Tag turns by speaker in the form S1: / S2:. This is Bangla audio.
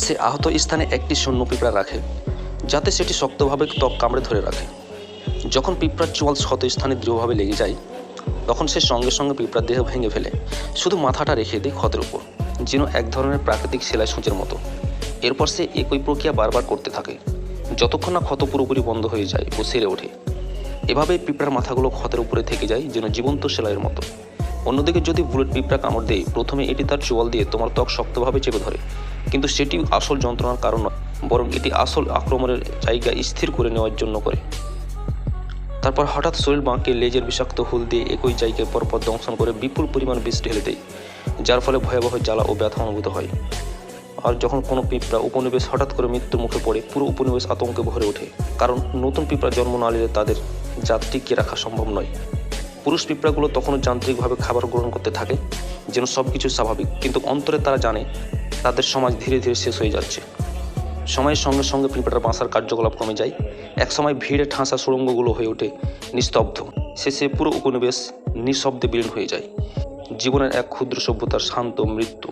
S1: সে আহত স্থানে একটি শূন্য পিঁপড়া রাখে, যাতে সেটি শক্তভাবে ত্বক কামড়ে ধরে রাখে। যখন পিঁপড়ার চোয়াল ক্ষত স্থানে দৃঢ়ভাবে লেগে যায়, তখন সে সঙ্গে সঙ্গে পিঁপড়ার দেহ ভেঙে ফেলে, শুধু মাথাটা রেখে দেয় ক্ষতের উপর, যেন এক ধরনের প্রাকৃতিক সেলাই সূচের মতো। এরপর সে একই প্রক্রিয়া বারবার করতে থাকে, যতক্ষণ না ক্ষত পুরোপুরি বন্ধ হয়ে যায় ও সেরে ওঠে। এভাবেই পিঁপড়ার মাথাগুলো ক্ষতের উপরে থেকে যায়, যেন জীবন্ত সেলাইয়ের মতো। অন্যদিকে যদি বুলেট পিঁপড়া কামড় দেয়, প্রথমে এটি তার চোয়াল দিয়ে তোমার ত্বক শক্তভাবে চেপে ধরে, কিন্তু সেটি আসল যন্ত্রণার কারণ নয়, বরং এটি আসল আক্রমণের জায়গা স্থির করে নেওয়ার জন্য করে। তারপর হঠাৎ শরীর বাঁকে লেজের বিষাক্ত হুল দিয়ে একই জায়গায় পরপর দংশন করে বিপুল পরিমাণ বিষ ঢেলে দেয়, যার ফলে ভয়াবহ জ্বালা ও ব্যথা অনুভূত হয়। আর যখন কোনো পিঁপড়া উপনিবেশ হঠাৎ করে মৃত্যুর মুখে পড়ে, পুরো উপনিবেশ আতঙ্কে ভরে ওঠে, কারণ নতুন পিঁপড়া জন্ম না নিলে তাদের জাত টিকিয়ে রাখা সম্ভব নয়। পুরুষ পিঁপড়াগুলো তখনও যান্ত্রিকভাবে খাবার গ্রহণ করতে থাকে, যেন সব কিছু স্বাভাবিক, কিন্তু অন্তরে তারা জানে তাদের সমাজ ধীরে ধীরে শেষ হয়ে যাচ্ছে। সময়ের সঙ্গে সঙ্গে পিঁপড়ার বাসার কার্যকলাপ কমে যায়, একসময় ভিড়ে ঠাসা সুড়ঙ্গগুলো হয়ে ওঠে নিস্তব্ধ, শেষে পুরো উপনিবেশ নিঃশব্দে বিলীন হয়ে যায়। জীবনের এক ক্ষুদ্র সভ্যতার শান্ত মৃত্যু।